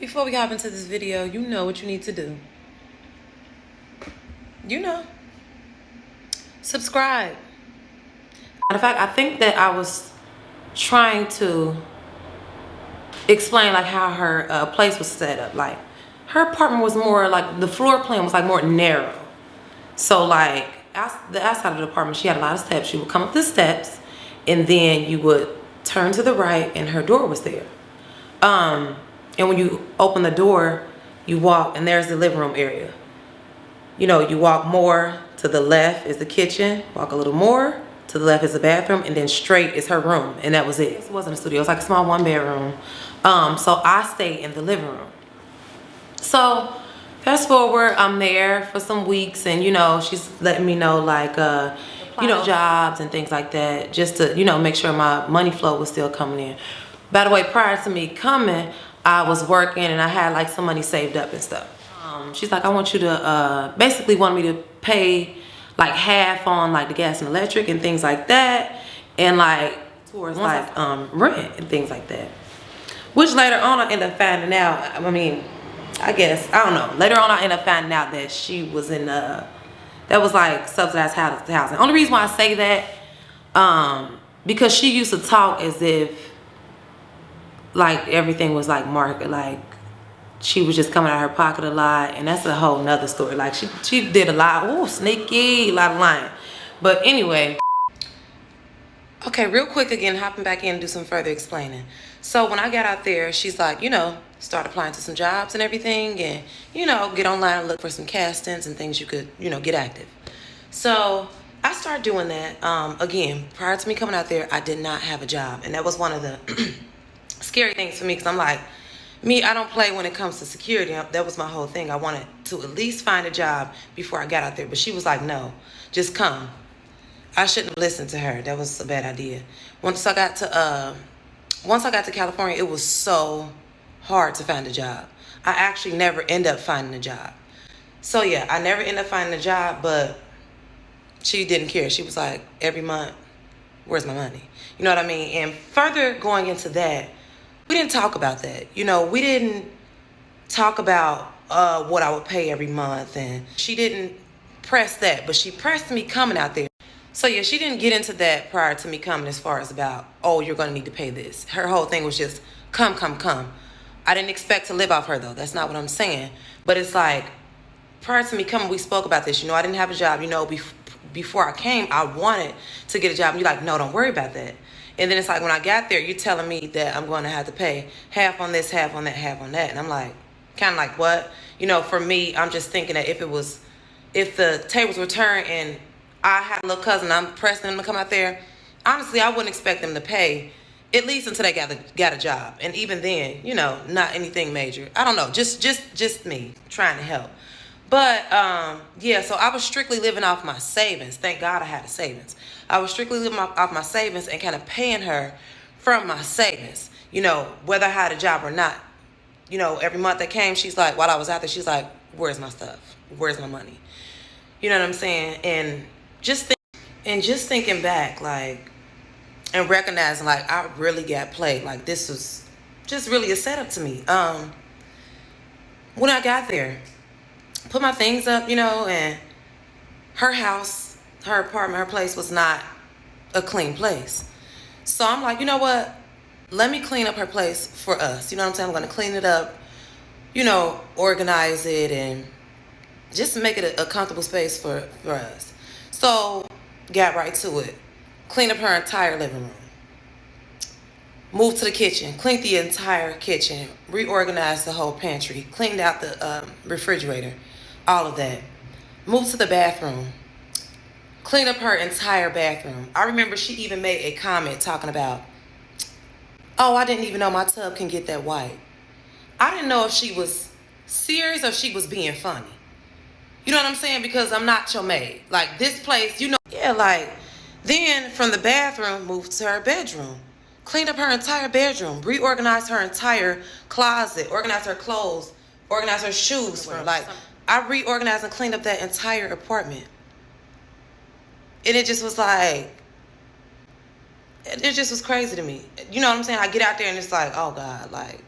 Before we hop into this video, you know what you need to do. You know. Subscribe. Matter of fact, I think that I was trying to explain like how her place was set up. Like her apartment was more like, the floor plan was like more narrow. So like the outside of the apartment, she had a lot of steps. She would come up the steps and then you would turn to the right and her door was there. And when you open the door, you walk and there's the living room area. You know, you walk more to the left is the kitchen, walk a little more to the left is the bathroom, and then straight is her room, and that was it. It wasn't a studio, it was like a small 1-bedroom. So I stayed in the living room. So fast forward, I'm there for some weeks, and you know, she's letting me know like, you know, jobs and things like that, just to, you know, make sure my money flow was still coming in. By the way, prior to me coming, I was working and I had like some money saved up and stuff. She's like, I want you to, basically want me to pay like half on like the gas and electric and things like that. And like towards like rent and things like that. Which later on I ended up finding out, I mean, I guess, I don't know. Later on I ended up finding out that she was in, that was like subsidized housing. Only reason why I say that, because she used to talk as if like everything was like market, like she was just coming out of her pocket a lot, and that's a whole nother story. Like she did a lot, ooh, sneaky, a lot of lying. But anyway, okay, real quick again, hopping back in and do some further explaining. So when I got out there, she's like, you know, start applying to some jobs and everything, and you know, get online and look for some castings and things you could, you know, get active. So I started doing that. Again, prior to me coming out there, I did not have a job, and that was one of the scary things for me, because I'm like, I don't play when it comes to security. That was my whole thing. I wanted to at least find a job before I got out there. But she was like, no, just come. I shouldn't have listened to her. That was a bad idea. Once I got to California, it was so hard to find a job. I actually never end up finding a job. So yeah, I never end up finding a job, but she didn't care. She was like, every month, where's my money? You know what I mean? And further going into that, we didn't talk about that. You know, we didn't talk about what I would pay every month, and she didn't press that, but she pressed me coming out there. So yeah, she didn't get into that prior to me coming as far as about, oh, you're going to need to pay this. Her whole thing was just come. I didn't expect to live off her though. That's not what I'm saying. But it's like, prior to me coming, we spoke about this. You know, I didn't have a job. You know, before I came, I wanted to get a job. And you're like, no, don't worry about that. And then it's like, when I got there, you're telling me that I'm going to have to pay half on this, half on that, half on that. And I'm like, kind of like, what? You know, for me, I'm just thinking that if the tables were turned and I had a little cousin, I'm pressing them to come out there, honestly, I wouldn't expect them to pay at least until they got a job. And even then, you know, not anything major. I don't know, just me trying to help. But, yeah, so I was strictly living off my savings. Thank God I had a savings. I was strictly living off my savings and kind of paying her from my savings, you know, whether I had a job or not. You know, every month that came, she's like, while I was out there, she's like, where's my stuff? Where's my money? You know what I'm saying? And just thinking back, like, and recognizing, like, I really got played. Like, this was just really a setup to me. When I got there, put my things up, you know, and her house, her apartment, her place was not a clean place. So I'm like, you know what? Let me clean up her place for us. You know what I'm saying? I'm going to clean it up, you know, organize it, and just make it a comfortable space for us. So got right to it. Cleaned up her entire living room. Moved to the kitchen, cleaned the entire kitchen, reorganized the whole pantry, cleaned out the refrigerator, all of that. Moved to the bathroom, cleaned up her entire bathroom. I remember she even made a comment talking about, oh, I didn't even know my tub can get that white. I didn't know if she was serious or if she was being funny. You know what I'm saying? Because I'm not your maid. Like, this place, you know, yeah, like, then from the bathroom, moved to her bedroom. Cleaned up her entire bedroom, reorganized her entire closet, organized her clothes, organized her shoes for her. Like, I reorganized and cleaned up that entire apartment. And it just was like, it just was crazy to me. You know what I'm saying? I get out there and it's like, oh God, like,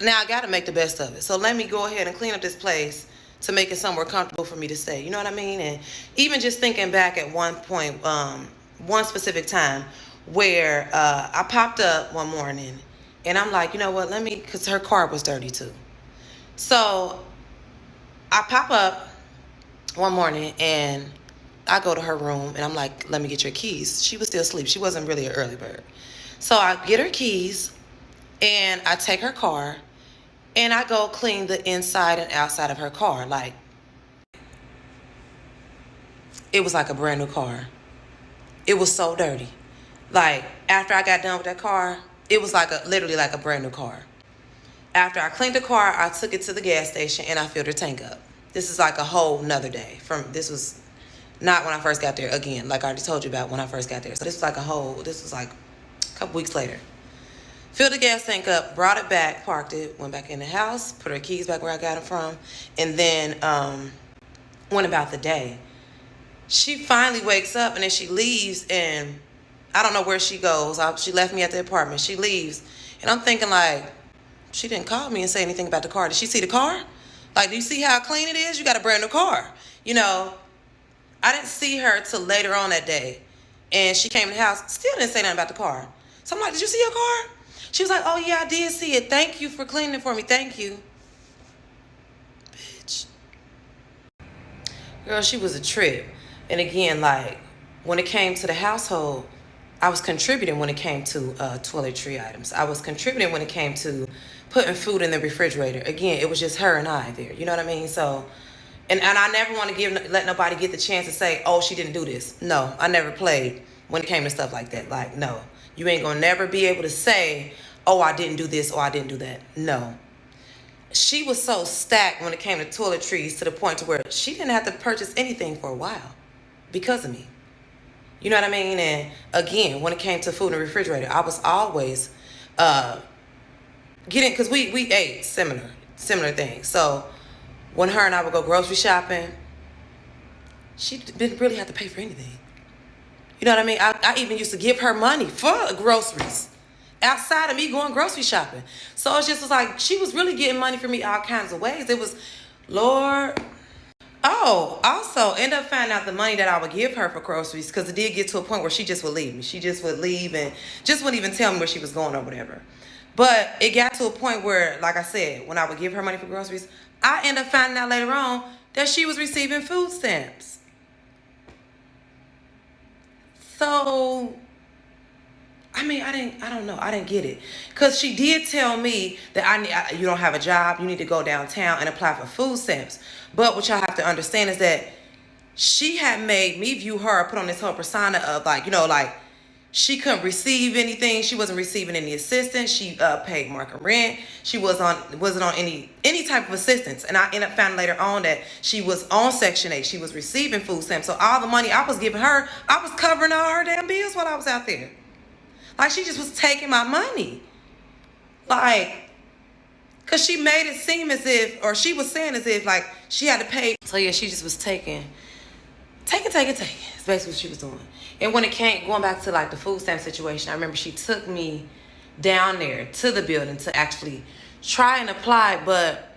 now I got to make the best of it. So let me go ahead and clean up this place to make it somewhere comfortable for me to stay. You know what I mean? And even just thinking back at one point, one specific time where I popped up one morning and I'm like, you know what, let me, because her car was dirty too. So I pop up one morning and I go to her room and I'm like, let me get your keys. She was still asleep. She wasn't really an early bird. So I get her keys and I take her car and I go clean the inside and outside of her car. Like, it was like a brand new car. It was so dirty. Like, after I got done with that car, it was like literally like a brand new car. After I cleaned the car, I took it to the gas station and I filled her tank up. This is like a whole nother day. This was not when I first got there. Again, like I already told you about when I first got there. So this was like a couple weeks later. Filled the gas tank up, brought it back, parked it, went back in the house, put her keys back where I got them from, and then went about the day. She finally wakes up and then she leaves and I don't know where she goes. She left me at the apartment. She leaves and I'm thinking like, she didn't call me and say anything about the car. Did she see the car? Like, do you see how clean it is? You got a brand new car. You know, I didn't see her till later on that day. And she came to the house, still didn't say nothing about the car. So I'm like, did you see your car? She was like, oh yeah, I did see it. Thank you for cleaning it for me. Thank you. Bitch. Girl, she was a trip. And again, like, when it came to the household, I was contributing when it came to toiletry items. I was contributing when it came to putting food in the refrigerator. Again, it was just her and I there. You know what I mean? So, and I never want to let nobody get the chance to say, oh, she didn't do this. No, I never played when it came to stuff like that. Like, no. You ain't going to never be able to say, oh, I didn't do this or I didn't do that. No. She was so stacked when it came to toiletries to the point to where she didn't have to purchase anything for a while because of me. You know what I mean? And again, when it came to food in the refrigerator, I was always getting, because we ate similar things. So when her and I would go grocery shopping, she didn't really have to pay for anything. You know what I mean? I even used to give her money for groceries outside of me going grocery shopping. So it just was like, she was really getting money from me all kinds of ways. It was, Lord. Oh, also end up finding out the money that I would give her for groceries, because it did get to a point where she just would leave me. She just would leave and just wouldn't even tell me where she was going or whatever. But it got to a point where, like I said, when I would give her money for groceries, I end up finding out later on that she was receiving food stamps. So, I mean, I don't know. I didn't get it. Because she did tell me that you don't have a job. You need to go downtown and apply for food stamps. But what y'all have to understand is that she had made me view her, put on this whole persona of like, you know, like she couldn't receive anything. She wasn't receiving any assistance. She paid market rent. She wasn't on any type of assistance. And I ended up finding later on that she was on Section 8. She was receiving food stamps. So all the money I was giving her, I was covering all her damn bills while I was out there. Like, she just was taking my money. Like, because she made it seem as if, or she was saying as if, like, she had to pay. So, yeah, she just was taking. It's basically what she was doing. And when it came, going back to, like, the food stamp situation, I remember she took me down there to the building to actually try and apply. But,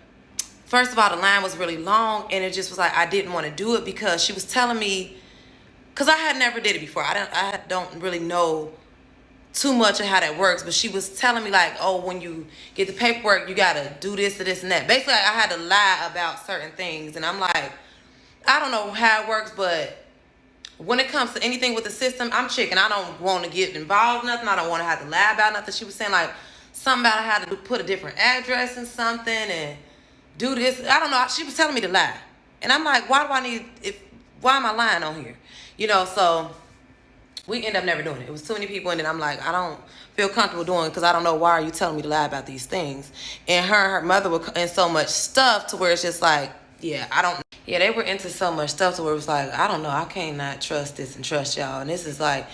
first of all, the line was really long, and it just was like, I didn't want to do it because she was telling me, because I had never did it before. I don't really know too much of how that works, but she was telling me like, oh, when you get the paperwork, you gotta do this, this, and that. Basically, I had to lie about certain things, and I'm like, I don't know how it works, but when it comes to anything with the system, I'm chicken. I don't want to get involved in nothing. I don't want to have to lie about nothing. She was saying like something about I had to put a different address in something and do this. I don't know. She was telling me to lie, and I'm like, why am I lying on here? You know, so we end up never doing it. It was too many people, and then I'm like, I don't feel comfortable doing it because I don't know why are you telling me to lie about these things. And her mother were in so much stuff to where it's just like, yeah, I don't. Yeah, they were into so much stuff to where it was like, I don't know, I can't not trust this and trust y'all. And this is like,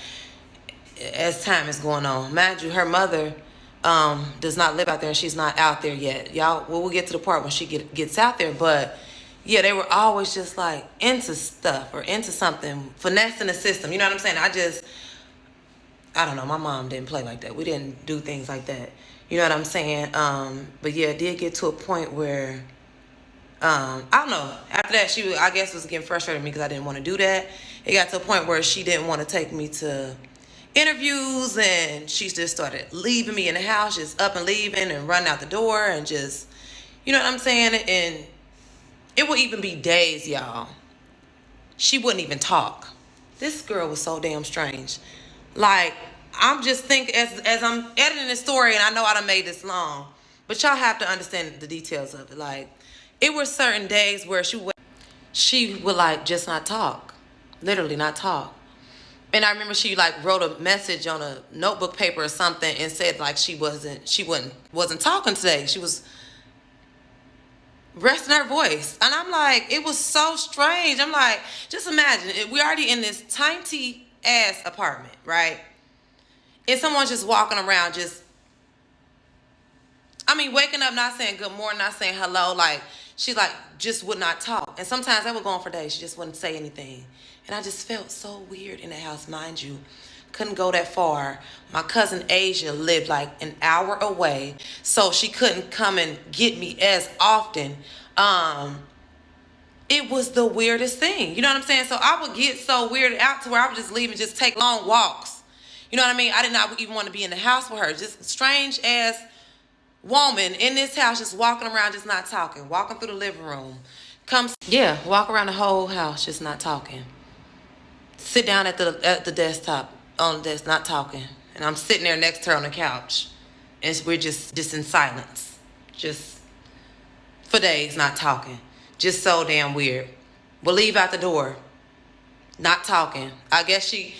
as time is going on. Mind you, her mother does not live out there, and she's not out there yet. Y'all, we'll get to the part when she gets out there, but yeah, they were always just like into stuff or into something, finessing the system. You know what I'm saying? I don't know. My mom didn't play like that. We didn't do things like that. You know what I'm saying? But yeah, it did get to a point where I don't know. After that, I guess, was getting frustrated with me because I didn't want to do that. It got to a point where she didn't want to take me to interviews, and she just started leaving me in the house, just up and leaving and running out the door, and just, you know what I'm saying? And it would even be days, y'all. She wouldn't even talk. This girl was so damn strange. Like, I'm just thinking, as I'm editing this story, and I know I done made this long, but y'all have to understand the details of it. Like, it were certain days where she would like just not talk, literally not talk. And I remember she like wrote a message on a notebook paper or something and said like she wasn't talking today. She was resting her voice. And I'm like, it was so strange. I'm like, just imagine, we already in this tiny ass apartment, right? And someone's just walking around waking up, not saying good morning, not saying hello. Like, she like just would not talk. And sometimes that would go on for days. She just wouldn't say anything. And I just felt so weird in the house, mind you. Couldn't go that far. My cousin Asia lived like an hour away, so she couldn't come and get me as often. It was the weirdest thing. You know what I'm saying? So I would get so weirded out to where I would just leave and just take long walks. You know what I mean? I did not even want to be in the house with her. Just strange ass woman in this house, just walking around, just not talking. Walking through the living room. Walk around the whole house, just not talking. Sit down at the desktop, on the desk, not talking. And I'm sitting there next to her on the couch. And we're just in silence. Just for days, not talking. Just so damn weird. We'll leave out the door. Not talking. I guess she...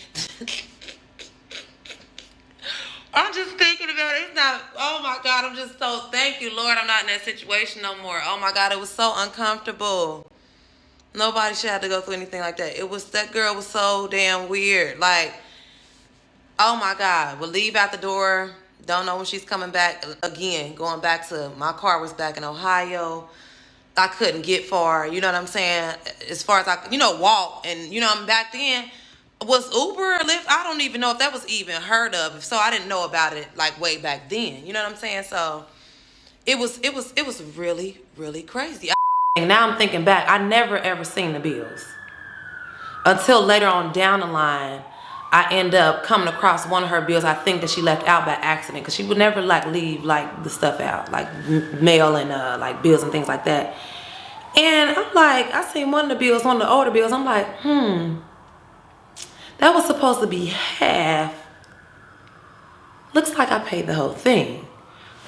I'm just thinking about it. It's not... Oh, my God. I'm just so... Thank you, Lord. I'm not in that situation no more. Oh, my God. It was so uncomfortable. Nobody should have to go through anything like that. That girl was so damn weird. Like, oh, my God. We'll leave out the door. Don't know when she's coming back again. Going back to... My car was back in Ohio. I couldn't get far. You know what I'm saying? As far as walk. And, back then... Was Uber or Lyft? I don't even know if that was even heard of. So I didn't know about it like way back then. You know what I'm saying? So it was really, really crazy. And now I'm thinking back, I never ever seen the bills. Until later on down the line, I end up coming across one of her bills. I think that she left out by accident because she would never like leave like the stuff out, like mail and like bills and things like that. And I'm like, I seen one of the bills, one of the older bills. I'm like, that was supposed to be half. Looks like I paid the whole thing.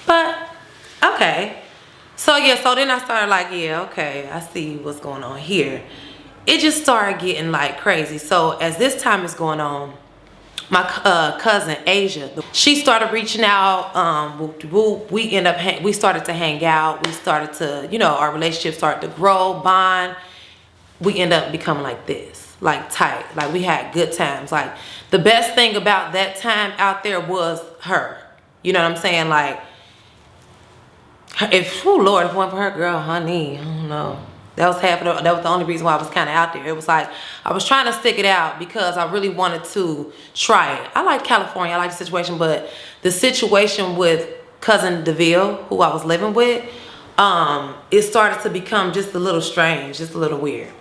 But, okay. So, yeah, so then I started like, yeah, okay, I see what's going on here. It just started getting like crazy. So, as this time is going on, my cousin Asia, she started reaching out. We started to hang out. We started to, our relationship started to grow, bond. We end up becoming like this. Like tight, like we had good times. Like the best thing about that time out there was her. You know what I'm saying? Like if Lord, if it wasn't for her, girl, honey, I don't know. That was that was the only reason why I was kind of out there. It was like I was trying to stick it out because I really wanted to try it. I like California, I like the situation, but the situation with cousin DeVille, who I was living with, it started to become just a little strange, just a little weird.